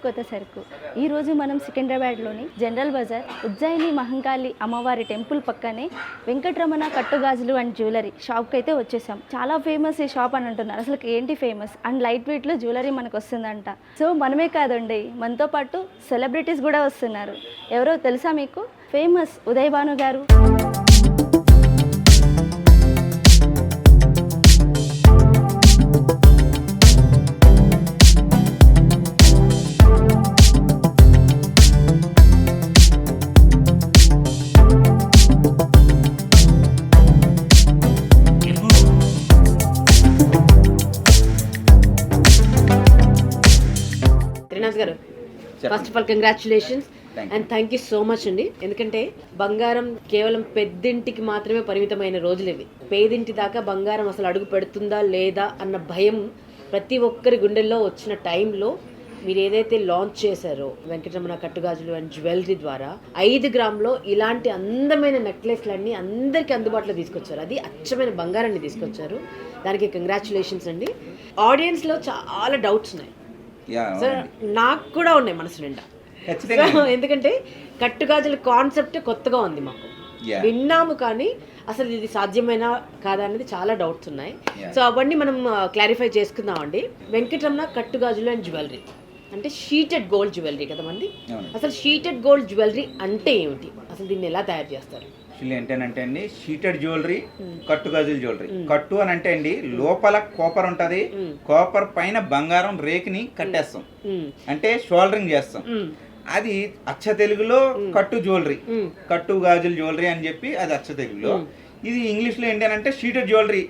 కొత్త సరుకు. ఈరోజు మనం సికింద్రాబాద్లోని జనరల్ బజార్ ఉజ్జయిని మహంకాళి అమ్మవారి టెంపుల్ పక్కనే వెంకటరమణ కట్టుగాజులు అండ్ జ్యువెలరీ షాప్కి అయితే వచ్చేసాం. చాలా ఫేమస్ ఈ షాప్ అని అంటున్నారు. అసలు ఏంటి ఫేమస్ అండ్ లైట్ వెయిట్లో జ్యువెలరీ మనకు వస్తుందంట. సో మనమే కాదండి, మనతో పాటు సెలబ్రిటీస్ కూడా వస్తున్నారు. ఎవరో తెలుసా మీకు? ఫేమస్ ఉదయ్ భాను గారు. గారు first of all congratulations and thank you so much అండి. ఎందుకంటే బంగారం కేవలం పెద్దింటికి మాత్రమే పరిమితమైన రోజులు ఇవి. పేదింటి దాకా బంగారం అసలు అడుగు పెడుతుందా లేదా అన్న భయం ప్రతి ఒక్కరి గుండెల్లో వచ్చిన టైంలో మీరు ఏదైతే లాంచ్ చేశారో వెంకటరమణ కట్టుగాజులు అండ్ జ్యువెలరీ ద్వారా 5 గ్రాములో ఇలాంటి అందమైన నెక్లెస్లన్నీ అందరికీ అందుబాటులో తీసుకొచ్చారు. అది అచ్చమైన బంగారాన్ని తీసుకొచ్చారు. దానికి కంగ్రాచులేషన్స్ అండి. ఆడియన్స్లో చాలా డౌట్స్ ఉన్నాయి సార్, నాకు కూడా ఉన్నాయి మనసు నిండా. ఎందుకంటే కట్టుగాజుల కాన్సెప్ట్ కొత్తగా ఉంది మాకు, విన్నాము కానీ అసలు ఇది సాధ్యమైనా కాదా అనేది చాలా డౌట్స్ ఉన్నాయి. సో అవన్నీ మనం క్లారిఫై చేసుకుందాం అండి. వెంకటరమణ కట్టుగాజులు అండ్ జ్యువెలరీ అంటే షీటెడ్ గోల్డ్ జ్యువెలరీ కదమండి. అసలు షీటెడ్ గోల్డ్ జ్యువెలరీ అంటే ఏమిటి, అసలు దీన్ని ఎలా తయారు చేస్తారు? ఏంటంటే అండి, షీటెడ్ జ్యువెలరీ, కట్టుగాజుల జ్యువెలరీ. కట్టు అని అంటే అండి లోపల కాపర్ ఉంటది, కాపర్ పైన బంగారం రేకుని కట్టేస్తాం, అంటే షోల్డరింగ్ చేస్తాం. అది అచ్చ తెలుగులో కట్టు జ్యువెలరీ, కట్టు గాజుల జ్యువెలరీ అని చెప్పి అది అచ్చ తెలుగులో. ఇది ఇంగ్లీష్ లో ఏంటంటే షీటెడ్ జ్యువెలరీ.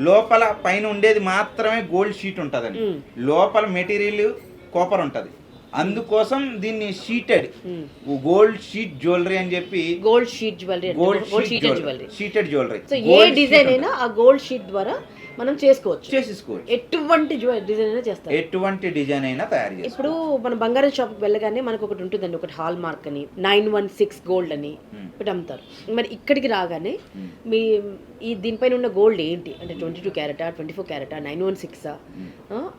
లోపల పైన ఉండేది మాత్రమే గోల్డ్ షీట్ ఉంటదండి, లోపల మెటీరియల్ కాపర్ ఉంటది. అందుకోసం దీన్ని షీటెడ్ గోల్డ్ షీట్ జ్యువెలరీ అని చెప్పి, gold sheet jewellery, sheeted jewellery. So ఏ డిజైన్ అయినా ఆ గోల్డ్ షీట్ ద్వారా మనం చేసేసుకోవచ్చు. ఎటువంటి డిజైన్ అయినా చేస్తారు, ఎటువంటి డిజైన్ అయినా తయారు చేస్తారు. ఇప్పుడు మన బంగారం షాప్కి వెళ్ళగానే మనకు ఒకటి ఉంటుందండి, ఒకటి హాల్ మార్క్ అని 916 గోల్డ్ అని ఒకటి అమ్ముతారు. మరి ఇక్కడికి రాగానే మీ ఈ దీనిపైన ఉన్న గోల్డ్ ఏంటి అంటే 22 క్యారెటా, 24 క్యారెటా, 916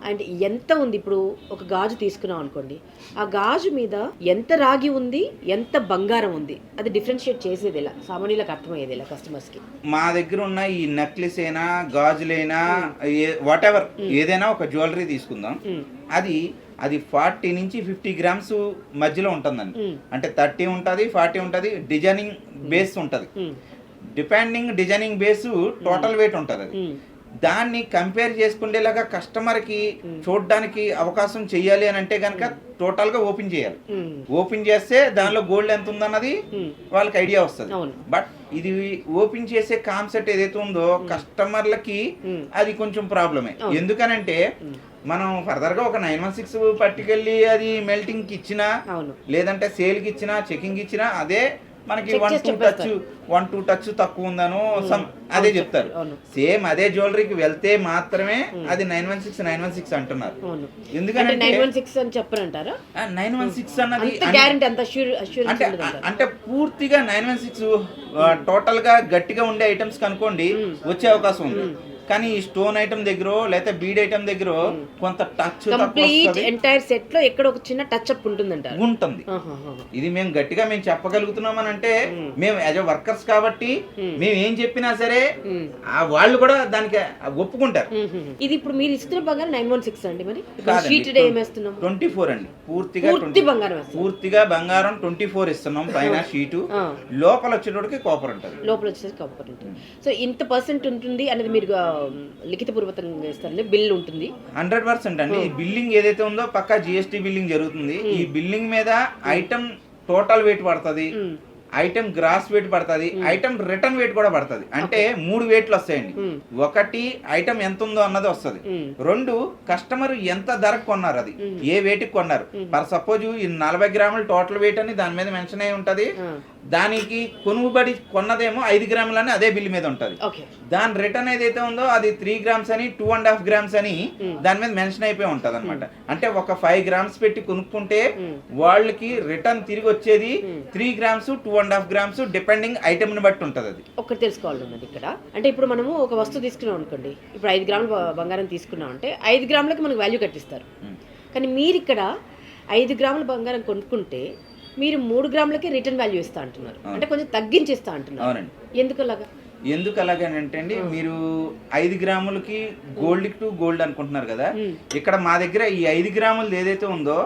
అండ్ ఎంత ఉంది? ఇప్పుడు ఒక గాజు తీసుకున్నాం అనుకోండి, ఆ గాజు మీద ఎంత రాగి ఉంది, ఎంత బంగారం ఉంది, అది డిఫరెన్షియేట్ చేసేది ఎలా, సామాన్యులకు అర్థమయ్యేది ఎలా కస్టమర్స్ కి? మా దగ్గర ఉన్న ఈ నెక్లెస్ అయినా గాజులైనా వాట్ ఎవర్ ఏదైనా ఒక జ్యువెలరీ తీసుకుందాం, అది 40 నుంచి 50 గ్రామ్స్ మధ్యలో ఉంటుందండి. అంటే 30 ఉంటుంది, 40 ఉంటుంది. డిజైనింగ్ బేస్ ఉంటుంది, depending designing base total weight ఉంటుంది. అది దాన్ని కంపేర్ చేసుకునేలాగా కస్టమర్కి చూడడానికి అవకాశం చెయ్యాలి అని అంటే కనుక టోటల్ గా ఓపెన్ చేయాలి. ఓపెన్ చేస్తే దానిలో గోల్డ్ ఎంత ఉందన్నది వాళ్ళకి ఐడియా వస్తుంది. బట్ ఇది ఓపెన్ చేసే కాన్సెప్ట్ ఏదైతే ఉందో కస్టమర్లకి అది కొంచెం ప్రాబ్లమే. ఎందుకనంటే మనం ఫర్దర్ గా ఒక 916 పట్టుకెళ్ళి అది మెల్టింగ్ కి ఇచ్చినా లేదంటే సేల్ కి ఇచ్చినా చెకింగ్ ఇచ్చినా అదే మనకి 1-2 టచ్ తక్కువ ఉందను అదే చెప్తారు. సేమ్ అదే జ్యువెలరీకి వెళ్తే మాత్రమే అది 916 అంటున్నారు. ఎందుకంటే 916 అని చెప్పరంటారా? 916 అన్నది అంటే పూర్తిగా 916 టోటల్ గా గట్టిగా ఉండే ఐటమ్స్ కనుకోండి వచ్చే అవకాశం ఉంది. కానీ ఈ స్టోన్ ఐటమ్ దగ్గర లేదా బీడ్ ఐటమ్ దగ్గర కొంత టచ్ ఎంటైర్ సెట్ లో ఎక్కడ ఒక చిన్న టచ్ అప్ ఉంటుంది. ఇది మేము గట్టిగా మేము చెప్పగలుగుతున్నాం అని అంటే మేము యాజ్ ఎ వర్కర్స్ కాబట్టి మేము ఏం చెప్పినా సరే వాళ్ళు కూడా దానికి ఒప్పుకుంటారు. ఇది ఇప్పుడు మీరు ఇస్తున్న బంగారం 916 అండి, మరి 24 అండి. పూర్తిగా బంగారం 24 ఇస్తున్నాం. పైన షీటు, లోపల వచ్చేటోడికి కాపర్ ఉంటుంది. సో ఇంత పర్సెంట్ ఉంటుంది అనేది మీరు లిఖితపూర్వకంగా ఇస్తారండి, బిల్ ఉంటుంది 100% అండి. ఈ బిల్లింగ్ ఏదైతే ఉందో పక్కా GST బిల్లింగ్ జరుగుతుంది. ఈ బిల్లింగ్ మీద ఐటమ్ టోటల్ వెయిట్ పడుతుంది, ఐటమ్ గ్రాస్ వెయిట్ పడుతుంది, ఐటమ్ రిటర్న్ వెయిట్ కూడా పడుతుంది. అంటే 3 వెయిట్లు వస్తాయండి. ఒకటి ఐటమ్ ఎంత ఉందో అన్నది వస్తుంది, 2 కస్టమర్ ఎంత ధరకు కొన్నారు, అది ఏ వెయిట్ కి కొన్నారు. ఫర్ సపోజ్ ఈ 40 గ్రాములు టోటల్ వెయిట్ అని దాని మీద మెన్షన్ అయి ఉంటది. దానికి కొనుగోబడి కొన్నదేమో 5 గ్రాములని అదే బిల్ మీద ఉంటది. దాని రిటర్న్ ఏదైతే ఉందో అది 3 గ్రామ్స్ అని 2.5 గ్రామ్స్ అని దాని మీద మెన్షన్ అయిపోయి ఉంటది అనమాట. అంటే ఒక 5 గ్రామ్స్ పెట్టి కొనుక్కుంటే వాళ్ళకి రిటర్న్ తిరిగి వచ్చేది 3 గ్రామ్స్ 2.5 గ్రామ్స్ డిపెండింగ్ ఐటమ్ ని బట్టి ఉంటది. అది ఒకటి తెలుసుకోవాలి ఉన్నది ఇక్కడ. అంటే ఇప్పుడు మనము ఒక వస్తువు తీసుకున్నాం అనుకోండి, ఇప్పుడు 5 గ్రాముల బంగారం తీసుకున్నాం అంటే 5 గ్రాములకి మనకు వాల్యూ కట్టిస్తారు. కానీ మీరు ఇక్కడ 5 గ్రాముల బంగారం కొనుక్కుంటే మీరు 3 గ్రాములకి రిటర్న్ వాల్యూ ఇస్తా అంటున్నారు, అంటే కొంచెం తగ్గించిస్తా అంటున్నారు. అవునండి. ఎందుకు అలాగా? ఎందుకు అలాగనంటే అండి, మీరు 5 గ్రాములకి గోల్డ్ టు గోల్డ్ అనుకుంటున్నారు కదా, ఇక్కడ మా దగ్గర ఈ 5 గ్రాములు ఏదైతే ఉందో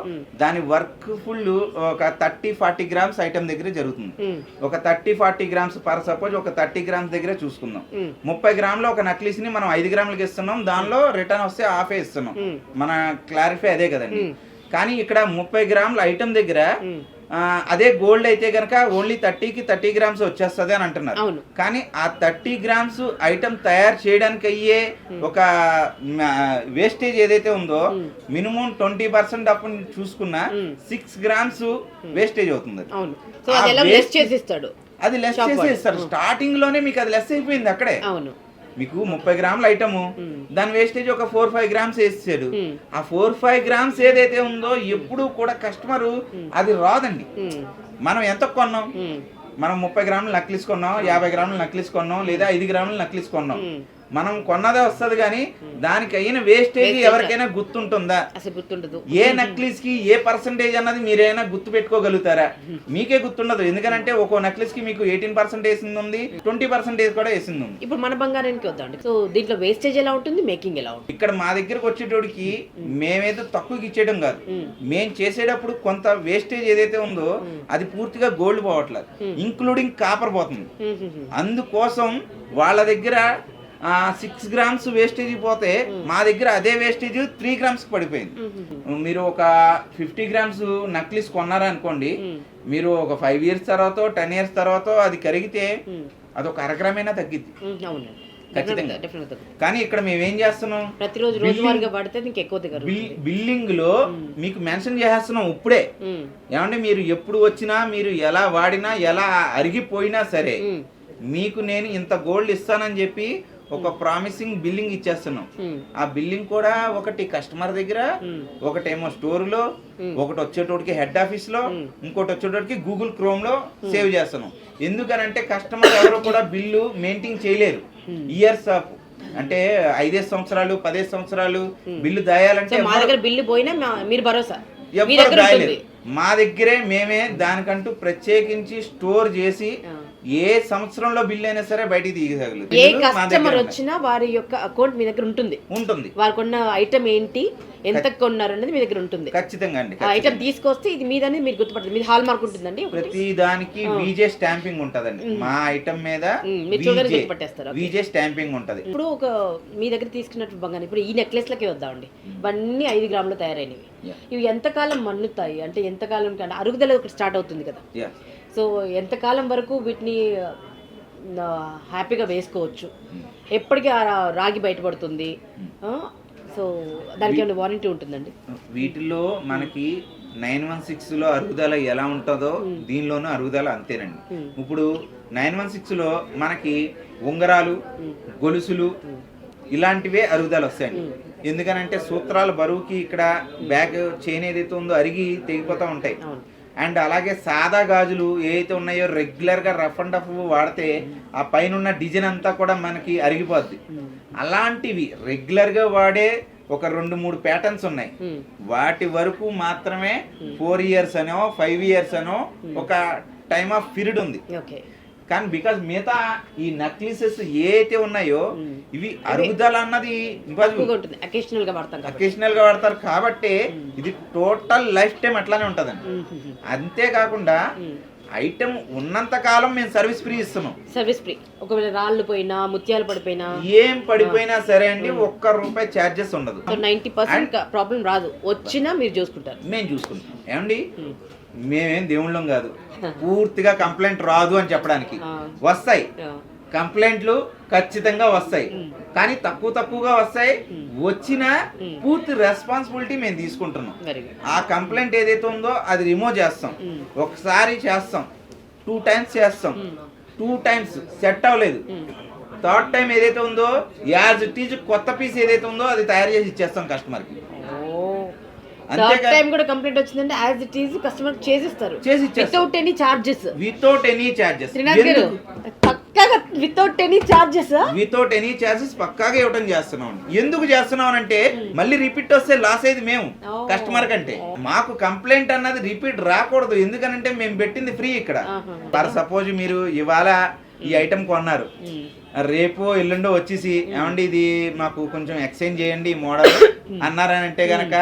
దాని వర్క్ ఫుల్ ఒక 30-40 గ్రామ్స్ ఐటమ్ దగ్గర జరుగుతుంది. ఒక 30-40 గ్రామ్స్ పర్ సపోజ్ ఒక 30 గ్రామ్స్ దగ్గర చూసుకుందాం. 30 గ్రాముల ఒక నక్లీస్ ని మనం 5 గ్రాములకి ఇస్తున్నాం, దానిలో రిటర్న్ వస్తే హాఫే ఇస్తున్నాం. మన క్లారిఫై అదే కదండి. కానీ ఇక్కడ 30 గ్రాముల ఐటమ్ దగ్గర అదే గోల్డ్ అయితే గనక ఓన్లీ 30 గ్రామ్స్ వచ్చేస్తుంది అని అంటున్నారు. కానీ ఆ 30 గ్రామ్స్ ఐటమ్ తయారు చేయడానికి అయ్యే ఒక వేస్టేజ్ ఏదైతే ఉందో మినిమం 20% అప్పుడు చూసుకున్నా 6 గ్రామ్స్ వేస్టేజ్ అవుతుంది. అది లెస్ చేసి ఇస్తారు. స్టార్టింగ్ లోనే మీకు అది లెస్ అయిపోయింది అక్కడే. మీకు 30 గ్రాముల ఐటమ్ దాని వేస్టేజ్ ఒక 4-5 గ్రామ్స్ వేసాడు. ఆ 4-5 గ్రామ్స్ ఏదైతే ఉందో ఎప్పుడు కూడా కస్టమర్ అది రాదండి. మనం ఎంత కొన్నాం, మనం 30 గ్రాముల నక్లీస్ కొన్నాం, 50 గ్రాముల నక్లీస్ కొన్నాం, లేదా 5 గ్రాముల నక్లీస్ కొన్నాం, మనం కొన్నదే వస్తుంది. కానీ దానికి అయిన వేస్టేజ్ ఎవరికైనా గుర్తుంటుందా? అసలు గుర్తుండదు. ఏ నక్లీస్ కి ఏ పర్సంటేజ్ అన్నది మీరైనా గుర్తు పెట్టుకోగలుగుతారా? మీకే గుర్తుండదు. ఎందుకంటే ఒక్కో నక్లీస్ కి మీకు 18% వేసింది ఉంది, 20% కూడా వేసింది ఉంది. ఇప్పుడు మన బంగారానికి వద్దాం. సో దీంట్లో వేస్టేజ్ ఎలా ఉంటుంది, మేకింగ్ ఎలా ఉంటుంది? ఇక్కడ మా దగ్గరకు వచ్చేటోడికి మేమేదో తక్కువకి ఇచ్చేయడం కాదు, మేము చేసేటప్పుడు కొంత వేస్టేజ్ ఏదైతే ఉందో అది పూర్తిగా గోల్డ్ పోవట్లేదు, ఇంక్లూడింగ్ కాపర్ పోతుంది. అందుకోసం వాళ్ళ దగ్గర 6 గ్రామ్స్ వేస్టేజ్ పోతే మా దగ్గర అదే వేస్టేజ్ 3 గ్రామ్స్ పడిపోయింది. మీరు ఒక 50 గ్రామ్స్ నక్లీస్ కొన్నారనుకోండి, మీరు ఒక 5 ఇయర్స్ తర్వాత 10 ఇయర్స్ తర్వాత అది కరిగితే అది ఒక 1 గ్రామైనా తగ్గిద్ది ఖచ్చితంగా. కానీ ఇక్కడ మేమేం చేస్తున్నాం, ప్రతిరోజు రోజువారీగా వాడితే మీకు ఎక్కువ బిల్లింగ్ లో మీకు మెన్షన్ చేస్తున్నాం ఇప్పుడే. ఏమంటే మీరు ఎప్పుడు వచ్చినా, మీరు ఎలా వాడినా, ఎలా అరిగిపోయినా సరే మీకు నేను ఇంత గోల్డ్ ఇస్తానని చెప్పి ఒక ప్రామిసింగ్ బిల్లింగ్ ఇచ్చేస్తున్నాం. ఆ బిల్లింగ్ కూడా ఒకటి కస్టమర్ దగ్గర, ఒకటేమో స్టోర్ లో, ఒకటి వచ్చేటోడికి హెడ్ ఆఫీస్ లో, ఇంకోటి వచ్చేటోడికి గూగుల్ క్రోమ్ లో సేవ్ చేస్తున్నాం. ఎందుకనంటే కస్టమర్ ఎవరు కూడా బిల్లు మెయింటైన్ చేయలేరు. ఇయర్స్ ఆఫ్ అంటే 5 సంవత్సరాలు 10 సంవత్సరాలు బిల్లు దాయాలంటే మా దగ్గర బిల్లు పోయినా మీరు భరోసా ఎవరు దాయలేరు. మా దగ్గరే మేమే దానికంటూ ప్రత్యేకించి స్టోర్ చేసి ఏ సంవత్సరంలో బిల్ అయినా సరే బయటికి తీయగలరు. ఏ కస్టమర్ వచ్చినా వారి యొక్క అకౌంట్ మీ దగ్గర ఉంటుంది. వారు కొన్న ఐటమ్ ఏంటి, ఎంత కొన్నారు అనేది మీ దగ్గర ఉంటుంది ఖచ్చితంగా అండి. ఐటమ్ తీసుకొస్తే ఇది మీదని మీరు గుర్తుపడుతుంది. మీది హాల్ మార్క్ ఉంటుందండి. ప్రతి దానికి విజే స్టాంపింగ్ ఉంటదండి. మా ఐటమ్ మీద విజే స్టాంపింగ్ ఉంటది. ఇప్పుడు ఒక మీ దగ్గర తీసుకున్నట్టు బంగారం, ఇప్పుడు ఈ నెక్లెస్ లకే వద్దామండి. ఇవన్నీ 5 గ్రాములు తయారైనవి. ఇవి ఎంతకాలం మన్నుతాయి, అంటే ఎంతకాలం అంటే అరుగుదల ఒకటి స్టార్ట్ అవుతుంది కదా, సో ఎంతకాలం వరకు వీటిని హ్యాపీగా వేసుకోవచ్చు, ఎప్పటికీ రాగి బయటపడుతుంది, సో దానికి ఏమైనా వారంటీ ఉంటుందండి? వీటిలో మనకి 916 లో అరుగుదల ఎలా ఉంటుందో దీనిలోనూ అరుగుదల అంతేనండి. ఇప్పుడు 916 లో మనకి ఉంగరాలు, గొలుసులు ఇలాంటివే అరుగుదల వస్తాయండి. ఎందుకనంటే సూత్రాల బరువుకి ఇక్కడ బ్యాగ్ చైన్ ఏదైతే ఉందో అరిగి తెగిపోతూ ఉంటాయి. అండ్ అలాగే సాదా గాజులు ఏవైతే ఉన్నాయో రెగ్యులర్గా రఫ్ అండ్ టఫ్ వాడితే ఆ పైన ఉన్న డిజైన్ అంతా కూడా మనకి అరిగిపోద్ది. అలాంటివి రెగ్యులర్గా వాడే ఒక 2-3 ప్యాటర్న్స్ ఉన్నాయి. వాటి వరకు మాత్రమే 4 ఇయర్స్ అనో 5 ఇయర్స్ అనో ఒక టైమ్ ఆఫ్ పీరియడ్ ఉంది. కానీ బికాస్ మిగతా ఈ నక్లీసెస్ ఏవైతే ఉన్నాయో ఇవి అరుగుదల అన్నది అకేషనల్ గా వాడతారు కాబట్టి ఇది టోటల్ లైఫ్ టైం అట్లానే ఉంటదండి. అంతేకాకుండా ఐటమ్ ఉన్నంత కాలం మేము సర్వీస్ ఫ్రీ ఇస్తున్నాం. Service free. ఒకవేళ రాళ్ళు పోయినా, ముత్యాలు పడిపోయినా, ఏం పడిపోయినా సరే అండి, ₹1 చార్జెస్ ఉండదు. 90% ప్రాబ్లం రాదు. వచ్చినా మీరు చూసుకుంటారు, మేము చూసుకుంటాం. ఏమండి మేమేం దేవుళ్ళం కాదు పూర్తిగా కంప్లైంట్ రాదు అని చెప్పడానికి. వస్తాయి కంప్లైంట్లు, ఖచ్చితంగా వస్తాయి. కానీ తక్కువగా వస్తాయి. వచ్చిన పూర్తి రెస్పాన్సిబిలిటీ మేము తీసుకుంటున్నాం. ఆ కంప్లైంట్ ఏదైతే ఉందో అది రిమూవ్ చేస్తాం. ఒకసారి చేస్తాం, 2 టైమ్స్ చేస్తాం, 2 టైమ్స్ సెట్ అవ్వలేదు, 3rd టైం ఏదైతే ఉందో యాజ్ ఇట్ ఈజ్ కొత్త పీస్ ఏదైతే ఉందో అది తయారు చేసి ఇచ్చేస్తాం కస్టమర్కి. కంప్లైంట్ వచ్చిందంటే యాజ్ ఇట్ ఈజ్ కస్టమర్ చేసిస్తారు, వితౌట్ ఎనీ చార్జెస్. పక్కాగా without any charges. Without any charges పక్కాగా ఇవ్వడం చేస్తున్నాం. ఎందుకు చేస్తున్నాం అంటే మళ్ళీ రిపీట్ వస్తే లాస్ అయ్యేది మేము కస్టమర్ కంటే. మాకు కంప్లైంట్ అన్నది రిపీట్ రాకూడదు, ఎందుకనంటే మేము పెట్టింది ఫ్రీ ఇక్కడ. ఫర్ సపోజ్ మీరు ఇవాళ ఈ ఐటమ్ కొన్నారు, రేపు ఎల్లుండో వచ్చేసి ఏమండి ఇది మాకు కొంచెం ఎక్స్చేంజ్ చేయండి ఈ మోడల్ అన్నారని అంటే గనక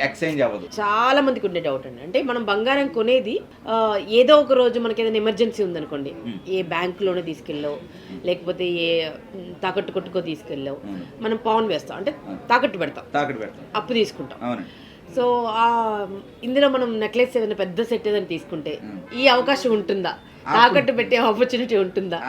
ఎక్స్చేంజ్ అవ్వదు. చాలా మందికి ఉండే డౌట్ అండి, అంటే మనం బంగారం కొనేది ఏదో ఒక రోజు మనకి ఏదైనా ఎమర్జెన్సీ ఉందనుకోండి, ఏ బ్యాంకులోనే తీసుకెళ్ళావు లేకపోతే ఏ తాకట్టు కొట్టుకో తీసుకెళ్ళావు, మనం పౌన్ వేస్తాం అంటే తాకట్టు పెడతాం, అప్పు తీసుకుంటాం. అవునండి. సో ఇందులో మనం నెక్లెస్ ఏదైనా పెద్ద సెట్ ఏదైనా తీసుకుంటే ఈ అవకాశం ఉంటుందా, తాకట్టు పెట్టే ఆపర్చునిటీ ఉంటుందా?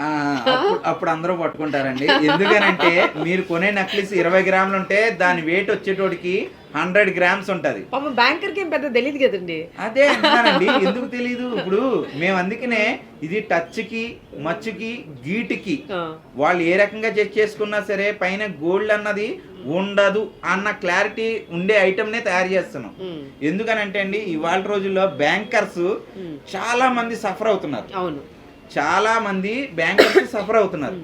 అప్పుడు అందరూ పట్టుకుంటారండి. ఎందుకనంటే మీరు కొనే నెక్లెస్ 20 గ్రాములు ఉంటే దాని వెయిట్ వచ్చేటోడికి 100 గ్రామ్స్ ఉంటది. బ్యాంకర్ కి పెద్ద తెలియదు కదండి. అదే అంటున్నానండి, ఎందుకు తెలీదు. ఇప్పుడు మేము అందుకనే ఇది టచ్ కి మచ్చుకి గీటికి వాళ్ళు ఏ రకంగా చెక్ చేసుకున్నా సరే పైన గోల్డ్ అన్నది ఉండదు అన్న క్లారిటీ ఉండే ఐటమ్ నే తయారు చేస్తున్నాం. ఎందుకనంటే అండి ఇవాళ రోజుల్లో బ్యాంకర్స్ చాలా మంది సఫర్ అవుతున్నారు. అవును, చాలా మంది బ్యాంకర్స్ సఫర్ అవుతున్నారు.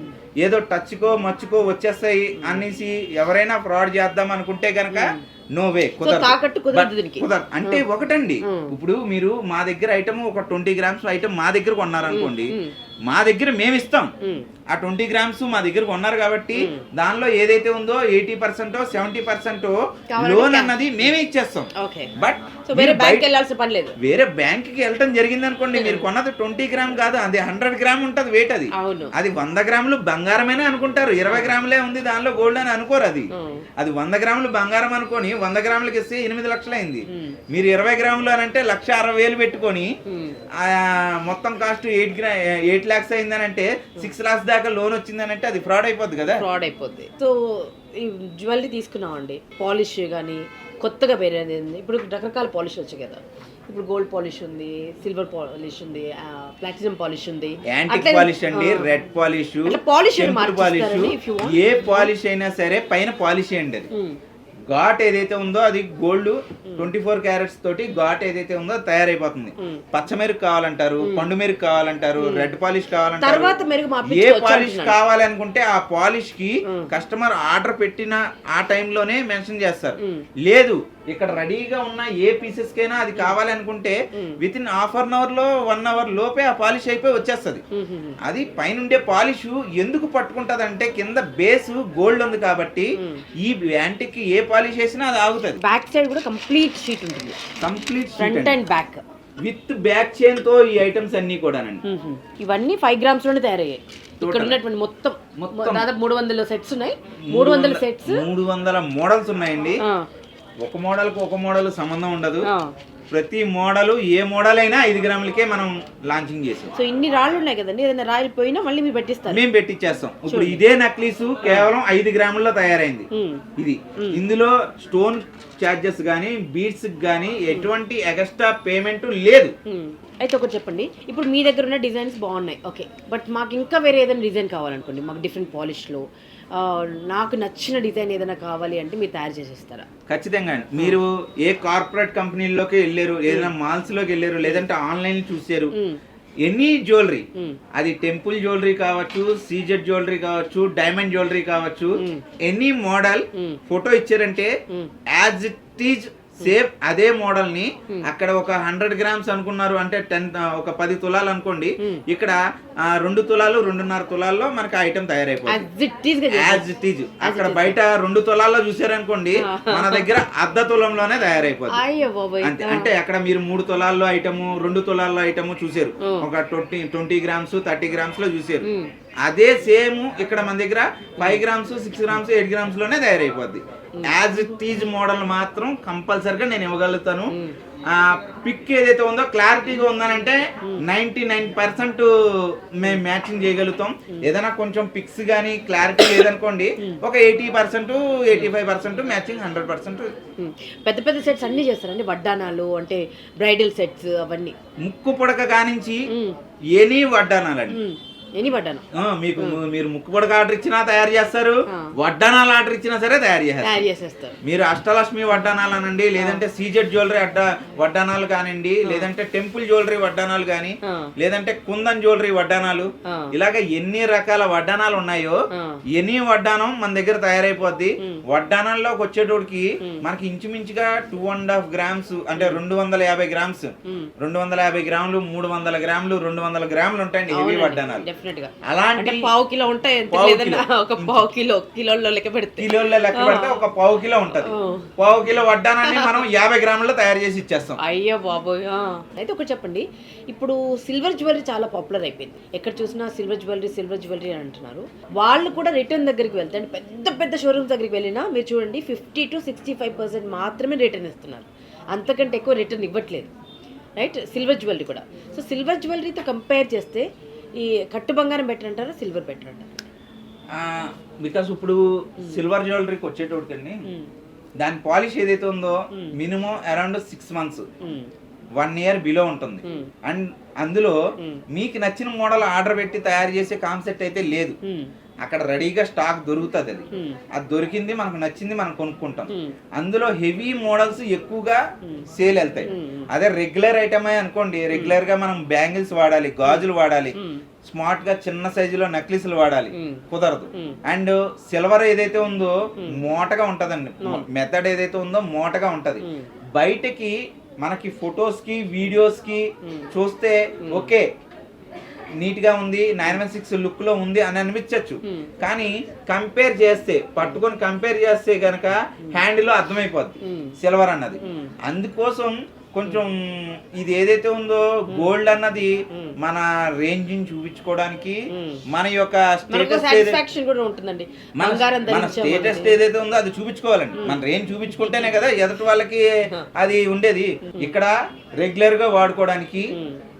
ఏదో టచ్కో మచ్చుకో వచ్చేస్తాయి అనేసి ఎవరైనా ఫ్రాడ్ చేద్దాం అనుకుంటే గనక నో వే, కుదరదు. అంటే ఒకటండి, ఇప్పుడు మీరు మా దగ్గర ఐటమ్ ఒక 20 గ్రామ్స్ ఐటమ్ మా దగ్గర కొన్నారనుకోండి, మా దగ్గర మేము ఇస్తాం. ఆ 20 గ్రామ్స్ మా దగ్గర కొన్నారు కాబట్టి దానిలో ఏదైతే ఉందో 80% 70% లోన్ అన్నది మేమే ఇచ్చేస్తాం. బట్ వేరే బ్యాంక్ వెళ్ళాల్సిన పని లేదు. వేరే బ్యాంక్ కి వెళ్ళటం జరిగింది అనుకోండి, మీరు కొన్నది 20 గ్రామ్ కాదు, అది 100 గ్రామ్ ఉంటది వెయిట్. అది 100 గ్రాములు బంగారమేనే అనుకుంటారు. 20 గ్రాములే ఉంది దానిలో గోల్డ్ అని అనుకోరు. అది 100 గ్రాములు బంగారం అనుకొని 100 గ్రాములకి ఇస్తే 8 లక్షలు అయింది. మీరు 20 గ్రాములు అని అంటే 1,60,000 పెట్టుకొని మొత్తం కాస్ట్ 8 lakhs అయిందని అంటే 6 lakhs దాకా లోన్ వచ్చిందని అంటే అది ఫ్రాడ్ అయిపోద్ది కదా. ఫ్రాడ్ అయిపోద్ది. సో ఈ జ్యువెలరీ తీసుకున్నామండి, పాలిష్ కానీ కొత్తగా వేరే ఇప్పుడు రకరకాల పాలిష్ వచ్చాయి కదా. ఇప్పుడు గోల్డ్ పాలిష్ ఉంది, సిల్వర్ పాలిష్ ఉంది, ప్లాటినం పాలిష్ ఉంది, యాంటిక్ పాలిష్ అండి, రెడ్ పాలిష్, పాలిష్ ఏ పాలిష్ అయినా సరే పైన పాలిష్ చేయండి. అది ఘాట్ ఏదైతే ఉందో అది గోల్డ్ 24 క్యారెట్స్ తోటి ఘాట్ ఏదైతే ఉందో తయారైపోతుంది. పచ్చ మెరుగు కావాలంటారు, పండు మెరుగు కావాలంటారు, రెడ్ పాలిష్ కావాలంటారు. ఏ పాలిష్ కావాలనుకుంటే ఆ పాలిష్ కి కస్టమర్ ఆర్డర్ పెట్టిన ఆ టైంలోనే మెన్షన్ చేస్తారు. లేదు ఇక్కడ రెడీగా ఉన్న ఏ పీసెస్ కైనా అది కావాలనుకుంటే within half an hour లో 1 hour లోపే ఆ పాలిష్ అయిపోయి వచ్చేస్తుంది. అది పైనుండే పాలిష్ ఎందుకు పట్టుకుంటది అంటే కింద బేస్ గోల్డ్ ఉంది కాబట్టి ఈ యాంటిక్ ఏ పాలిష్ చేసినా అది ఆగుతుంది. బ్యాక్ సైడ్ కూడా కంప్లీట్ షీట్ ఉంటుంది, complete front and back with back chain తో ఈ ఐటమ్స్ అన్ని కూడా. ఇవన్నీ 5 grams లోనే తయారయ్యాయి. ఇక్కడ ఉన్నటువంటి మొత్తం దాదాపు 300 సెట్స్ ఉన్నాయి. 300 సెట్స్ 300 మోడల్స్ ఉన్నాయండి. ఒక మోడల్ కు ఒక మోడల్ సంబంధం ఉండదు. ప్రతి మోడల్ ఏ మోడల్ అయినా 5 గ్రాములకే మనం లాంచింగ్ చేసాం. సో ఇన్ని రాళ్ళు ఉన్నాయి కదండి, ఏదైనా రాయలు పోయినా మళ్ళీ మీరు పెట్టిస్తారు, మేము పెట్టించేస్తాం. ఇప్పుడు ఇదే నెక్లెస్ కేవలం 5 గ్రాముల్లో తయారైంది. ఇది ఇందులో స్టోన్ చార్జెస్ గానీ బీడ్స్ గానీ ఎటువంటి ఎక్స్ట్రా పేమెంట్ లేదు. అయితే ఒకటి చెప్పండి, ఇప్పుడు మీ దగ్గర ఉన్న డిజైన్స్ బాగున్నాయి, ఓకే, బట్ మాకు ఇంకా వేరే ఏదైనా డిజైన్ కావాలనుకోండి, మాకు డిఫరెంట్ పాలిష్లో నాకు నచ్చిన డిజైన్ ఏదైనా కావాలి అంటే మీరు తయారు చేసేస్తారా? ఖచ్చితంగా. మీరు ఏ కార్పొరేట్ కంపెనీల్లోకి వెళ్ళారు, ఏదైనా మాల్స్ లోకి వెళ్ళారు, లేదంటే ఆన్లైన్ చూసారు, ఎనీ జ్యువెలరీ, అది టెంపుల్ జ్యువెలరీ కావచ్చు, సీజెడ్ జ్యువెలరీ కావచ్చు, డైమండ్ జ్యువెలరీ కావచ్చు, ఎనీ మోడల్ ఫోటో ఇచ్చారంటే యాజ్ ఇట్ ఈజ్ సేమ్ అదే మోడల్ ని అక్కడ ఒక 100 గ్రామ్స్ అనుకున్నారు అంటే ఒక 10 తులాలు అనుకోండి, ఇక్కడ 2 తులాలు 2.5 తులాల్లో మనకి ఐటమ్ తయారైపోతుంది. యాజ్ ఇట్ ఈజ్ అక్కడ బయట 2 తులాల్లో చూసారనుకోండి, మన దగ్గర 1/2 తులంలోనే తయారైపోతుంది. అంటే అక్కడ మీరు 3 తులాల్లో ఐటమ్ 2 తులాల్లో ఐటమ్ చూసారు, ఒక 20 గ్రామ్స్ 30 గ్రామ్స్ లో చూసారు. అదే సేమ్ ఇక్కడ మన దగ్గర 5 గ్రామ్స్ 6 గ్రామ్స్ 8 గ్రామ్స్ లోనే తయారైపోద్ది. యాజ్ ఇట్ ఈజ్ మోడల్ మాత్రం కంపల్సరిగా నేను ఇవ్వగలుగుతాను. పిక్ ఏదైతే ఉందో క్లారిటీగా ఉందనంటే 99% మేము మ్యాచింగ్ చేయగలుగుతాం. ఏదైనా కొంచెం పిక్స్ కానీ క్లారిటీ లేదనుకోండి, ఒక 80% 85% మ్యాచింగ్ 100%. పెద్ద పెద్ద సెట్స్ అన్ని చేస్తారండి, వడ్డానాలు అంటే బ్రైడల్ సెట్స్ అవన్నీ, ముక్కు పుడక కానించి ఎనీ వడ్డానాలండి, ఎన్ని పడ్డాను మీకు మీరు ముక్కుపొడక ఆర్డర్ ఇచ్చినా తయారు చేస్తారు, వడ్డానాలు ఆర్డర్ ఇచ్చినా సరే తయారు చేసేస్తారు. మీరు అష్టలక్ష్మి వడ్డానాలు అనండి, లేదంటే సీజెడ్ జ్యువెలరీ వడ్డానాలు కానివ్వండి, లేదంటే టెంపుల్ జ్యువెలరీ వడ్డానాలు కానీ, లేదంటే కుందన్ జ్యువెలరీ వడ్డానాలు, ఇలాగ ఎన్ని రకాల వడ్డానాలు ఉన్నాయో ఎన్ని వడ్డానం మన దగ్గర తయారైపోద్ది. వడ్డానాల్లోకి వచ్చేటోడికి మనకి ఇంచుమించుగా 2.5 grams అంటే 250 grams, 250 గ్రాములు, 300 గ్రాములు, 200 గ్రాములు ఉంటాయండి హెవీ వడ్డానాలు. అలాంటి పావు కిలో ఉంటాయి, ఒక పావు కిలోలో లెక్క పెడితే ఒక పావు కిలో ఉంటది. పావు కిలో వడ్డానాన్ని మనం 50 గ్రాముల్లో తయారు చేసి ఇచ్చేస్తాం. అయ్యో బాబోయ్. అయితే ఒకటి చెప్పండి, ఇప్పుడు సిల్వర్ జ్యువెలరీ చాలా పాపులర్ అయిపోయింది. ఎక్కడ చూసినా సిల్వర్ జ్యువెలరీ అని అంటున్నారు. వాళ్ళు కూడా రిటర్న్ దగ్గరికి వెళ్తే అంటే పెద్ద పెద్ద షోరూమ్స్ దగ్గరికి వెళ్ళినా మీరు చూడండి 50 to 65% మాత్రమే రిటర్న్ ఇస్తున్నారు, అంతకంటే ఎక్కువ రిటర్న్ ఇవ్వట్లేదు, రైట్? సిల్వర్ జ్యువెలరీ కూడా. సో సిల్వర్ జ్యువెలరీతో కంపేర్ చేస్తే ఈ కట్టు బంగారం బెటర్ అంటారా, సిల్వర్ బెటర్ అంటారా? బికాస్ ఇప్పుడు సిల్వర్ జ్యువెలరీకి వచ్చేటోడికండి దాని పాలిష్ ఏదైతే ఉందో minimum around 6 months, 1 year below ఉంటుంది. అండ్ అందులో మీకు నచ్చిన మోడల్ ఆర్డర్ పెట్టి తయారు చేసే కాన్సెప్ట్ అయితే లేదు. అక్కడ రెడీగా స్టాక్ దొరుకుతుంది, అది దొరికింది మనకు నచ్చింది మనం కొనుక్కుంటాం. అందులో హెవీ మోడల్స్ ఎక్కువగా సేల్ వెళ్తాయి. అదే రెగ్యులర్ ఐటమ్ అనుకోండి, రెగ్యులర్ గా మనం బ్యాంగిల్స్ వాడాలి, గాజులు వాడాలి, స్మార్ట్ గా చిన్న సైజులో నెక్లెస్లు వాడాలి, కుదరదు. అండ్ సిల్వర్ ఏదైతే ఉందో మోటగా ఉంటదండి, మెథడ్ ఏదైతే ఉందో మోటగా ఉంటది. బయటకి మనకి ఫొటోస్ కి వీడియోస్ కి చూస్తే ఓకే నీట్ గా ఉంది, 916 లుక్ లో ఉంది అని అనిపించచ్చు. కానీ కంపేర్ చేస్తే, పట్టుకొని కంపేర్ చేస్తే గనక హ్యాండ్ లో అర్థమైపోద్ది సిల్వర్ అన్నది. అందుకోసం కొంచెం ఇది ఏదైతే ఉందో గోల్డ్ అన్నది మన రేంజ్ చూపించుకోవడానికి, మన యొక్క స్టేటస్ ఏదైతే ఉందో అది చూపించుకోవాలండి. మన రేంజ్ చూపించుకుంటేనే కదా ఎదుటి వాళ్ళకి అది ఉండేది. ఇక్కడ రెగ్యులర్ గా వాడుకోవడానికి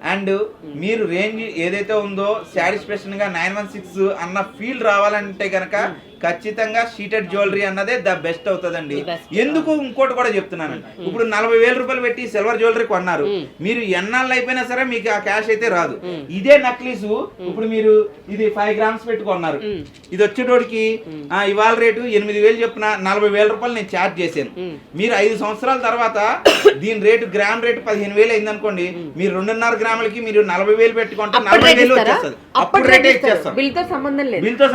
అండ్ మీరు రేంజ్ ఏదైతే ఉందో సాటిస్ఫాక్షన్ గా 916 అన్న ఫీల్ రావాలంటే గనక ఖచ్చితంగా షీటెడ్ జ్యువెలరీ అన్నదే ద బెస్ట్ అవుతుందండి. ఎందుకు ఇంకోటి కూడా చెప్తున్నానండి, ఇప్పుడు 40,000 రూపాయలు పెట్టి సిల్వర్ జ్యువెలరీ కొన్నారు, మీరు ఎన్నాళ్ళు అయిపోయినా సరే మీకు ఆ క్యాష్ అయితే రాదు. ఇదే నక్లీస్ ఇప్పుడు మీరు ఇది 5 grams పెట్టుకున్నారు, ఇది వచ్చేటోడికి ఇవాళ రేటు 8,000 చెప్పిన 40,000 రూపాయలు నేను ఛార్జ్ చేశాను. మీరు 5 సంవత్సరాల తర్వాత దీని రేటు గ్రామ్ రేటు 15,000 అయింది అనుకోండి, మీరు 2.5 గ్రాములకి మీరు 40,000 పెట్టుకుంటే 40,000 వచ్చేస్తుంది. అప్పుడు రేటే ఇచ్చేస్తాం, బిల్తో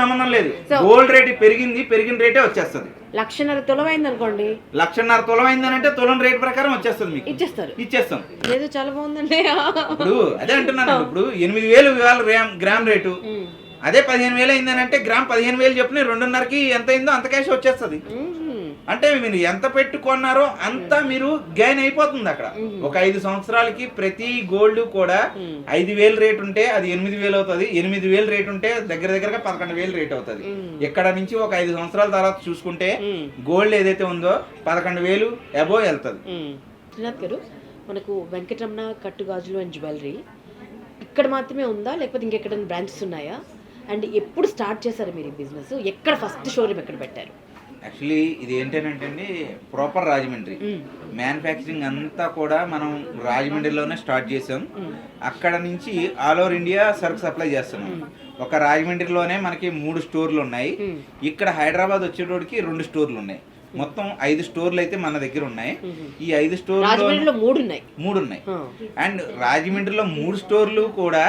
సంబంధం లేదు. గోల్డ్ రేట్ పెరిగిన రేటే వచ్చేస్తుంది. 1,50,000 తులం అయింది అనుకోండి, 1,50,000 తులం అయిందనంటే తులం రేట్ ప్రకారం వచ్చేస్తుంది, మీకు ఇచ్చేస్తాం. ఏదో చాలా బాగుందండి. ఇప్పుడు అదే అంటున్నాను, ఇప్పుడు 8,000 ఇవాళ గ్రామ్ రేటు, అదే 15,000 అయిందనంటే గ్రామ్ 15,000 చెప్పిన 2.5కి ఎంత అయిందో అంత క్యాష్ వచ్చేస్తుంది. అంటే మీరు ఎంత పెట్టుకున్నారో అంతా మీరు గెయిన్ అయిపోతుంది అక్కడ. ఒక 5 సంవత్సరాలకి ప్రతి గోల్డ్ కూడా 5,000 రేట్ ఉంటే అది 8,000 అవుతుంది, 8,000 రేట్ ఉంటే దగ్గరగా 11,000 రేట్ అవుతుంది. ఇక్కడ నుంచి ఒక 5 సంవత్సరాల తర్వాత చూసుకుంటే గోల్డ్ ఏదైతే ఉందో 11,000 అబోవ్ వెళ్తుంది. శ్రీనాథ్ గారు, మనకు వెంకటరమణ కట్టు గాజులు అండ్ జ్యువెలరీ ఇక్కడ మాత్రమే ఉందా, లేకపోతే ఇంకెక్కడ బ్రాంచెస్ ఉన్నాయా? అండ్ ఎప్పుడు స్టార్ట్ చేశారు మీరు ఈ బిజినెస్? ఎక్కడ ఫస్ట్ షోరూమ్ ఎక్కడ పెట్టారు? యాక్చువల్లీ ఇది ఏంటంటే అండి, ప్రాపర్ రాజమండ్రి మ్యానుఫ్యాక్చరింగ్ అంతా కూడా మనం రాజమండ్రిలోనే స్టార్ట్ చేసాం. అక్కడ నుంచి ఆల్ ఓవర్ ఇండియా సరుకు సప్లై చేస్తున్నాం. ఒక రాజమండ్రిలోనే మనకి 3 స్టోర్లు ఉన్నాయి, ఇక్కడ హైదరాబాద్ వచ్చేటోడికి 2 స్టోర్లు ఉన్నాయి. మొత్తం 5 స్టోర్లు అయితే మన దగ్గర ఉన్నాయి. ఈ 5 స్టోర్లు 3 ఉన్నాయి. అండ్ రాజమండ్రిలో 3 స్టోర్లు కూడా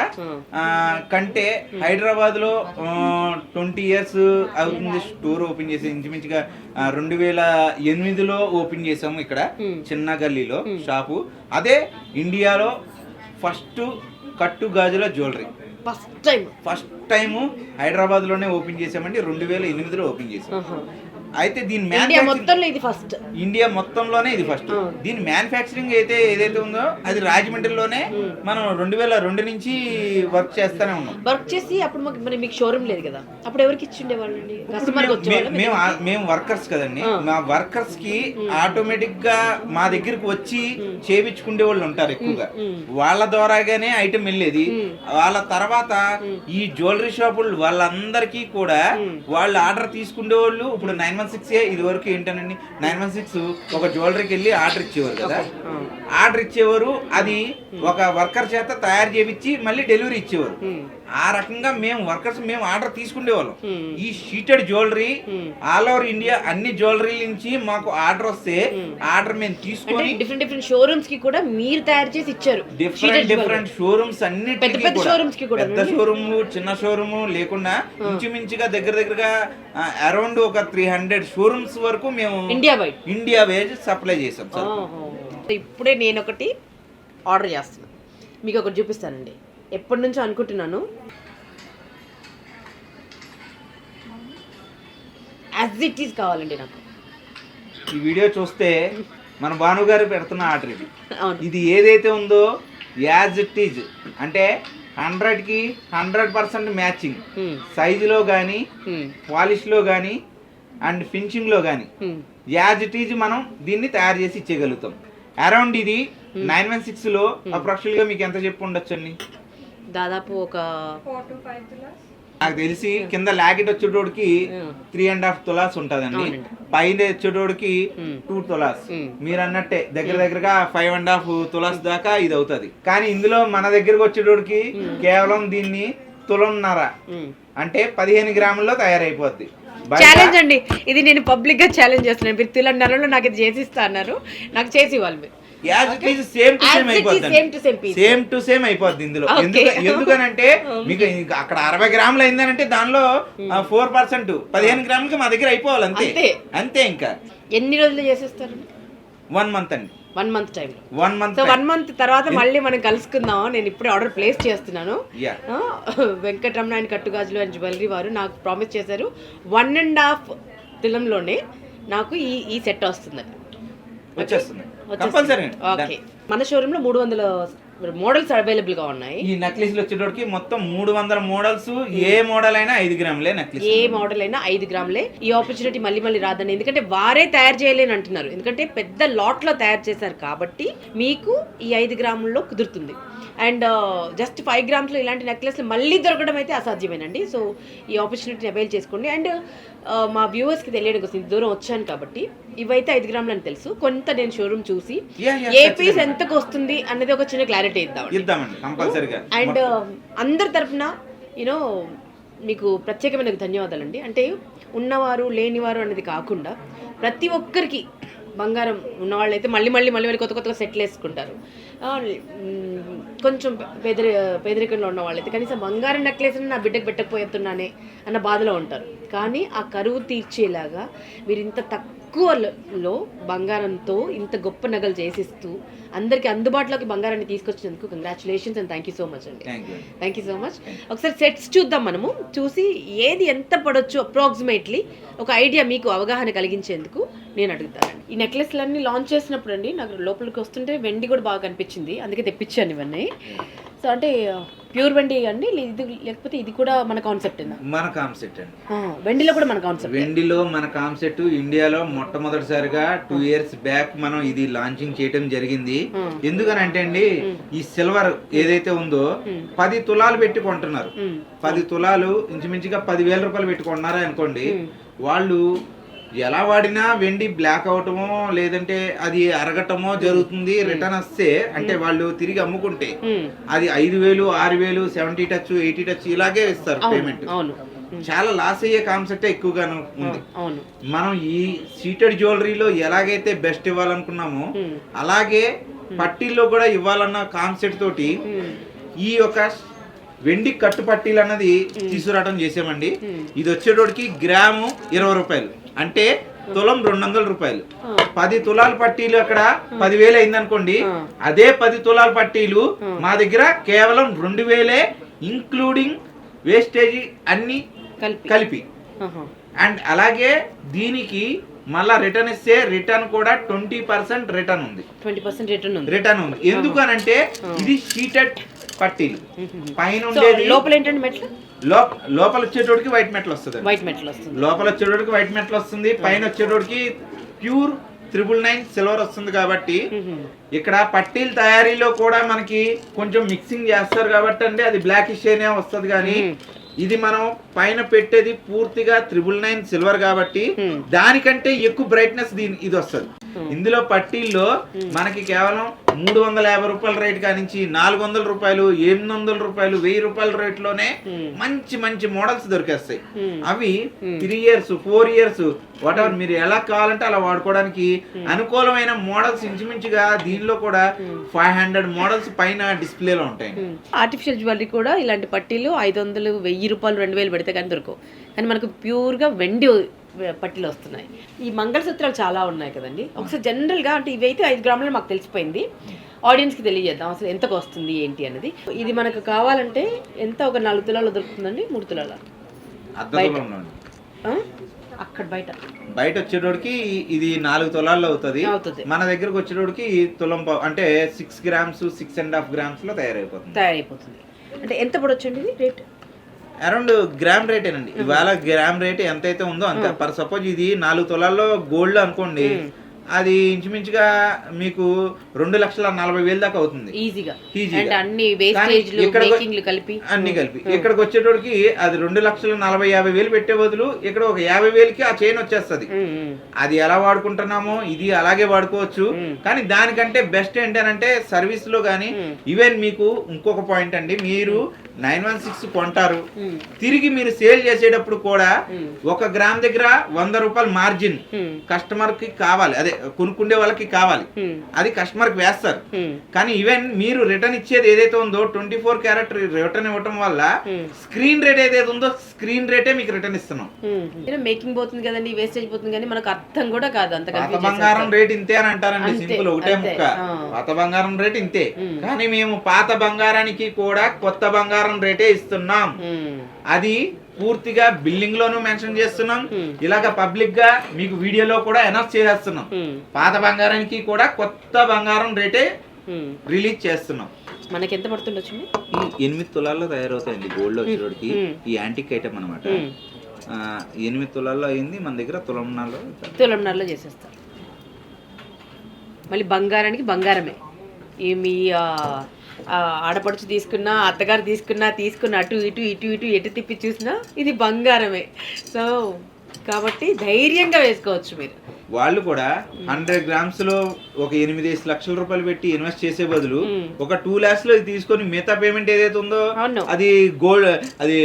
కంటే హైదరాబాద్ లో 20 years అవుతుంది స్టోర్ ఓపెన్ చేసి. ఇంచుమించుగా 2008లో ఓపెన్ చేసాము ఇక్కడ చిన్న గల్లీలో షాపు. అదే ఇండియాలో ఫస్ట్ కట్టు గాజుల జ్యువెలరీ ఫస్ట్ టైం హైదరాబాద్ లోనే ఓపెన్ చేసామండి. 2008లో ఓపెన్ చేసాం. అయితే దీని ఇండియా మొత్తంలోనే ఇది ఫస్ట్. దీని మ్యానుఫ్యాక్చరింగ్ అయితే ఏదైతే ఉందో అది రాజమండ్రిలోనే మనం 2002 నుంచి వర్క్ చేస్తానే ఉన్నాం. వర్క్ చేసి అప్పుడు మీకు షోరూమ్ లేదు కదా, అప్పుడు ఎవరికి ఇచ్చిండే వాళ్ళండి? మేము వర్కర్స్ కదండి, మా వర్కర్స్ కి ఆటోమేటిక్ గా మా దగ్గరికి వచ్చి చేయించుకునే వాళ్ళు ఉంటారు ఎక్కువగా, వాళ్ళ ద్వారాగానే ఐటమ్ వెళ్ళేది. వాళ్ళ తర్వాత ఈ జ్యువెలరీ షాపులు వాళ్ళందరికీ కూడా వాళ్ళు ఆర్డర్ తీసుకునే వాళ్ళు ఇప్పుడు 9 916 ఇది వరకు ఏంటనండి 916 ఒక జ్యువెలరీకి వెళ్ళి ఆర్డర్ ఇచ్చేవారు కదా, ఆర్డర్ ఇచ్చేవారు, అది ఒక వర్కర్ చేత తయారు చేయించి మళ్ళీ డెలివరీ ఇచ్చేవారు. ఆ రకంగా మేము ఆర్డర్ తీసుకునేవాళ్ళం. ఈ sheeted jewellery all over India అన్ని జ్యువెలరీ నుంచి మాకు ఆర్డర్ వస్తే ఆర్డర్ మేము తీసుకొని డిఫరెంట్ షోరూమ్స్ కి కూడా మీరు తయారు చేసి ఇచ్చారు. డిఫరెంట్ షోరూమ్స్ అన్ని పెద్ద షోరూమ్ చిన్న షోరూమ్ లేకుండా ఇంచుమించుగా దగ్గరగా అరౌండ్ ఒక 300 షోరూమ్స్ వరకు మేము ఇండియా వైజ్ సప్లై చేసాం సార్. ఇప్పుడే నేను ఒకటి ఆర్డర్ చేస్తున్నాను, మీకు ఒకటి చూపిస్తానండి. ఎప్పటి నుంచో అనుకుంటున్నాను, యాజ్ ఇట్ ఈస్ కావాలండి నాకు. ఈ వీడియో చూస్తే మన భాను గారు పెడుతున్న ఆర్డర్ ఇది ఏదైతే ఉందో యాజ్ ఇట్ ఈజ్ అంటే 100కి 100% మ్యాచింగ్ సైజులో కానీ పాలిష్లో కానీ అండ్ ఫినిషింగ్లో కానీ యాజ్ ఇట్ ఈజ్ మనం దీన్ని తయారు చేసి ఇచ్చేయగలుగుతాం. అరౌండ్ ఇది 916లో అప్రాక్సిమేట్గా మీకు ఎంత చెప్పు ఉండొచ్చండి? దాదాపు ఒక 4 to 5 తులాస్ నాకు తెలిసి కింద లాకెట్ వచ్చేటోడికి 3.5 తులాస్ ఉంటదండి, పైన వచ్చేటోడికి 2 తులాస్. మీరు అన్నట్టే దగ్గరగా 5.5 తులాస్ దాకా ఇది అవుతుంది. కానీ ఇందులో మన దగ్గరకు వచ్చేటోడికి కేవలం దీన్ని తులంన్నర అంటే 15 గ్రాముల్లో తయారైపోద్ది. ఛాలెంజ్ అండి ఇది, నేను పబ్లిక్ గా ఛాలెంజ్ చేస్తున్నాను. మీరు తులన్నరలో నాకు ఇది చేసిస్తా అన్నారు, నాకు చేసి ఇవ్వాలి మీరు. సేమ్ టు సేమ్ అయిపోద్ది ఇందులో. ఎందుకనంటే మీకు అక్కడ 60 గ్రాములు అయిందనంటే దానిలో 4% 15 గ్రాములకి మా దగ్గర అయిపోవాలి అంతే. ఇంకా ఎన్ని రోజులు చేసేస్తారు? 1 మంత్ అండి. 1 మంత్ టైంలో 1 మంత్. సో 1 మంత్ తర్వాత మళ్ళీ మనం కలుసుకుందాం. నేను ఇప్పుడే ఆర్డర్ ప్లేస్ చేస్తున్నాను. వెంకటరమణ అండ్ కట్టుగాజులు అండ్ జ్యువెలరీ వారు నాకు ప్రామిస్ చేశారు 1.5 తులంలోనే నాకు ఈ సెట్ వస్తుంది. వచ్చేస్తుంది. ఓకే, మన షోరూమ్ లో 300 మోడల్స్ అవైలబుల్ గా ఉన్నాయి. ఈ నెక్లెస్ వచ్చేటోడికి మొత్తం 300 మోడల్స్. ఏ మోడల్ అయినా 5 గ్రాములే నెక్లెస్. ఏ మోడల్ అయినా 5 గ్రాములే. ఈ ఆపర్చునిటీ మళ్ళీ రాదండి, ఎందుకంటే వారే తయారు చేయలేని అంటున్నారు. ఎందుకంటే పెద్ద లాట్ లో తయారు చేశారు కాబట్టి మీకు ఈ 5 గ్రాముల్లో కుదురుతుంది. అండ్ జస్ట్ 5 గ్రామ్స్లో ఇలాంటి నెక్లెస్లు మళ్ళీ దొరకడం అయితే అసాధ్యమేనండి. సో ఈ ఆపర్చునిటీని అవైల్ చేసుకోండి. అండ్ మా వ్యూవర్స్కి తెలియడం కోసం ఇంత దూరం వచ్చాను కాబట్టి ఇవైతే 5 గ్రాములు అని తెలుసు. కొంత నేను షోరూమ్ చూసి ఏ పీస్ ఎంతకు వస్తుంది అన్నది ఒక చిన్న క్లారిటీ ఇద్దామండి. అండ్ అందరి తరఫున యూనో మీకు ప్రత్యేకమైన ధన్యవాదాలండి. అంటే ఉన్నవారు లేనివారు అనేది కాకుండా ప్రతి ఒక్కరికి బంగారం ఉన్నవాళ్ళు అయితే మళ్ళీ కొత్త సెట్లు వేసుకుంటారు. కొంచెం పేదరికంలో ఉన్న వాళ్ళైతే కనీసం బంగారం నెక్లెస్ నా బిడ్డకు పెట్టకపోతున్నానే అన్న బాధలో ఉంటారు. కానీ ఆ కరువు తీర్చేలాగా మీరు ఇంత తక్కువలో బంగారంతో ఇంత గొప్ప నగలు చేసిస్తూ అందరికీ అందుబాటులోకి బంగారాన్ని తీసుకొచ్చినందుకు congratulations and thank you so much అండి. Thank you so much. ఒకసారి సెట్స్ చూద్దాం, మనము చూసి ఏది ఎంత పడొచ్చు అప్రాక్సిమేట్లీ ఒక ఐడియా మీకు అవగాహన కలిగించేందుకు నేను అడుగుతానండి. ఈ నెక్లెస్లన్నీ లాంచ్ చేసినప్పుడు అండి నాకు లోపలికి వస్తుంటే వెండి కూడా బాగా కనిపించింది, అందుకే తెప్పించాను ఇవన్నీ. సో అంటే ప్యూర్ వెండి అండి, లేకపోతే ఇది కూడా మన కాన్సెప్ట్? మన కాన్సెప్ట్ అండి. వెండిలో కూడా మన కాన్సెప్ట్. వెండిలో మన కాన్సెప్ట్ ఇండియాలో మొట్టమొదటిసారిగా 2 years బ్యాక్ మనం ఇది లాంచింగ్ చేయడం జరిగింది. ఎందుకనంటే అండి ఈ సిల్వర్ ఏదైతే ఉందో 10 తులాలు పెట్టి కొంటున్నారు. 10 తులాలు ఇంచుమించుగా 10,000 రూపాయలు పెట్టుకున్నారా అనుకోండి, వాళ్ళు ఎలా వాడినా వెండి బ్లాక్ అవటమో లేదంటే అది అరగటమో జరుగుతుంది. రిటర్న్ వస్తే అంటే వాళ్ళు తిరిగి అమ్ముకుంటే అది 5,000 6,000 70 టచ్ 80 టచ్ ఇలాగే ఇస్తారు పేమెంట్. చాలా లాస్ అయ్యే కాన్సెప్ట్ ఎక్కువగా ఉంది. మనం ఈ సీటెడ్ జ్యువెలరీలో ఎలాగైతే బెస్ట్ ఇవ్వాలనుకున్నామో అలాగే పట్టీల్లో కూడా ఇవ్వాలన్న కాన్సెప్ట్ తోటి ఈ యొక్క వెండి కట్టు పట్టీలు అన్నది తీసుకురావడం చేసామండి. ఇది వచ్చేటోడికి గ్రాము 20 రూపాయలు అంటే తులం 200 రూపాయలు. 10 తులాల పట్టీలు అక్కడ 10,000 అయింది అనుకోండి, అదే 10 తులాల పట్టీలు మా దగ్గర కేవలం 2,000 ఇంక్లూడింగ్ వేస్టేజ్ అన్ని కలిపి. అండ్ అలాగే దీనికి మళ్ళా రిటర్న్ ఇస్తే రిటర్న్ కూడా 20% రిటర్న్ ఉంది. 20% రిటర్న్ ఉంది. ఎందుకనంటే ఇది షీటెడ్ పట్టీలు. పైన ఉండేది లోపల ఏంటంటే మెట్లు, లోపల వచ్చేటోడికి వైట్ మెటల్ వస్తుంది. లోపల వచ్చేటోడికి వైట్ మెటల్ వస్తుంది. పైన వచ్చేటోడికి ప్యూర్ 999 సిల్వర్ వస్తుంది. కాబట్టి ఇక్కడ పట్టీల తయారీలో కూడా మనకి కొంచెం మిక్సింగ్ చేస్తారు కాబట్టి అంటే అది బ్లాకిష్ అయినా వస్తుంది. కానీ ఇది మనం పైన పెట్టేది పూర్తిగా 999 సిల్వర్ కాబట్టి దానికంటే ఎక్కువ బ్రైట్నెస్ ఇది వస్తుంది. ఇందులో పట్టీల్లో మనకి కేవలం 350 రూపాయల రేట్ కానించి 400 రూపాయలు, 800 రూపాయలు, 1000 రూపాయల రేట్ లోనే మంచి మంచి మోడల్స్ దొరికేస్తాయి. అవి 3 ఇయర్స్ 4 ఇయర్స్ వాటెవర్ మీరు ఎలా కావాలంటే అలా వాడుకోవడానికి అనుకూలమైన మోడల్స్ ఇంచుమించుగా దీనిలో కూడా 500 మోడల్స్ పైన డిస్ప్లేలో ఉంటాయి. ఆర్టిఫిషియల్ జ్యువెలరీ కూడా ఇలాంటి పట్టీలు 500, 1000 రూపాయలు, 2000 పెడితే కానీ దొరకవు. కానీ మనకు ప్యూర్గా వెండి పట్టీలు వస్తున్నాయి. ఈ మంగళసూత్రాలు చాలా ఉన్నాయి కదండి. ఒకసారి జనరల్గా అంటే ఇవైతే 5 గ్రాములు మాకు తెలిసిపోయింది. ఆడియన్స్కి తెలియజేద్దాం అసలు ఎంతకు వస్తుంది ఏంటి అనేది. ఇది మనకు కావాలంటే ఎంత, ఒక 4 తులాలు దొరుకుతుందండి, 3 తులాల అక్కడ బయట వచ్చేటోడికి ఇది 4 తులాల్లో అవుతుంది. మన దగ్గరకు వచ్చేటోడికి తులం అంటే 6 గ్రామ్స్ 6.5 గ్రామ్స్ లో తయారైపోతుంది. అంటే ఎంత పడొచ్చండి ఇది రేట్? Around gram రేటేనండి. ఇవాళ గ్రామ్ రేట్ ఎంతైతే ఉందో అంతే. పర్ సపోజ్ ఇది 4 తులాల్లో గోల్డ్ అనుకోండి, అది ఇంచుమించుగా మీకు 2,40,000 దాకా అవుతుంది ఈజీగా. అన్ని కలిపి ఇక్కడికి వచ్చేటోడికి అది 2,40,50,000 పెట్టే బదులు ఇక్కడ ఒక 50,000కి ఆ చైన్ వచ్చేస్తుంది. అది ఎలా వాడుకుంటున్నామో ఇది అలాగే వాడుకోవచ్చు. కానీ దానికంటే బెస్ట్ ఏంటంటే సర్వీస్ లో గానీ ఈవెన్ మీకు ఇంకొక పాయింట్ అండి, మీరు 916 కొంటారు, తిరిగి మీరు సేల్ చేసేటప్పుడు కూడా 1 గ్రామ్ దగ్గర 100 రూపాయలు మార్జిన్ కస్టమర్ కి కావాలి, అదే కొనుక్కుండే వాళ్ళకి కావాలి, అది కస్టమర్ కి వేస్తారు. కానీ ఈవెన్ మీరు రిటర్న్ ఇచ్చేది ఏదైతే ఉందో 24 క్యారెట్ రిటర్న్ ఇవ్వటం వల్ల స్క్రీన్ రేట్ ఏదైతే ఉందో స్క్రీన్ రేటే మీకు రిటర్న్ ఇస్తున్నాం. మేకింగ్ పోతుంది కదండి, వేస్టేజ్ పోతుంది, కానీ మనకు అర్థం కూడా కాదు. అంత పాత బంగారం రేట్ ఇంతే అని అంటారండి, సింపుల్ ఒకటే ముక్క. పాత బంగారం రేట్ ఇంతే, కానీ మేము పాత బంగారానికి కూడా కొత్త బంగారం రేటే ఇస్తున్నాం. అది పూర్తిగా బిల్డింగ్ లోను మెన్షన్ చేస్తున్నాం, ఇలాగ పబ్లిక్ గా మీకు వీడియోలో కూడా అనౌన్స్ చేసేస్తున్నాం. పాత బంగారానికి కూడా కొత్త బంగారం రేటే రిలీజ్ చేస్తున్నాం. మనకి ఎంత పడుతుండొచ్చు? ఈ 8 తులాల్లో తయారవుతాయండి గోల్డ్ లో వచ్చేటికి. ఈ యాంటిక్ ఐటమ్ అనమాట. 8 తులాల్లో అయింది మన దగ్గర తులంన్నరలో చేసేస్తారు. మళ్ళీ బంగారానికి బంగారమే. మీ ఆడపడుచు తీసుకున్నా, అత్తగారు తీసుకున్న అటు ఇటు ఎటు తిప్పి చూసినా ఇది బంగారమే. సో కాబట్టి ధైర్యంగా వేసుకోవచ్చు మీరు. వాళ్ళు కూడా 100 గ్రామ్స్ లో ఒక 8 లక్షల రూపాయలు పెట్టి ఇన్వెస్ట్ చేసే బదులు ఒక 2 lakhs లో తీసుకొని మిగతా పేమెంట్ ఏదైతే ఉందో అది గోల్డ్, అది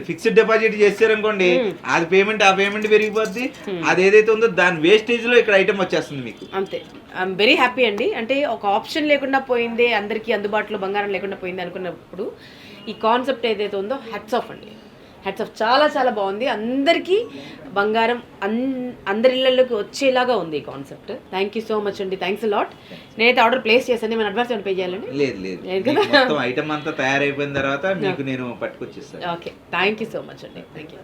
ఫిక్స్డ్ డిపాజిట్ చేశారనుకోండి, అది పేమెంట్ ఆ పేమెంట్ పెరిగిపోద్ది. అది ఏదైతే ఉందో దాని వేస్టేజ్ లో ఇక్కడ ఐటమ్ వచ్చేస్తుంది మీకు. అంతే. ఐఎమ్ వెరీ హ్యాపీ అండి. అంటే ఒక ఆప్షన్ లేకుండా పోయింది, అందరికీ అందుబాటులో బంగారం లేకుండా పోయింది అనుకున్నప్పుడు ఈ కాన్సెప్ట్ ఏదైతే ఉందో హ్యాట్స్ ఆఫ్ అండి, హ్యాట్స్ ఆఫ్. చాలా చాలా బాగుంది. అందరికీ బంగారం అందరి ఇళ్ళలోకి వచ్చేలాగా ఉంది ఈ concept. Thank you so much అండి, థ్యాంక్స్ లాట్. నేనైతే ఆర్డర్ ప్లేస్ చేశాను. మన అడ్వాన్స్ ఏమైనా పే చేయాలండి? లేదు, మొత్తం ఐటమ్ అంతా తయారైపోయిన తర్వాత మీకు నేను పట్టుకొచ్చేస్తాను. Okay, thank you so much అండి, థ్యాంక్ యూ.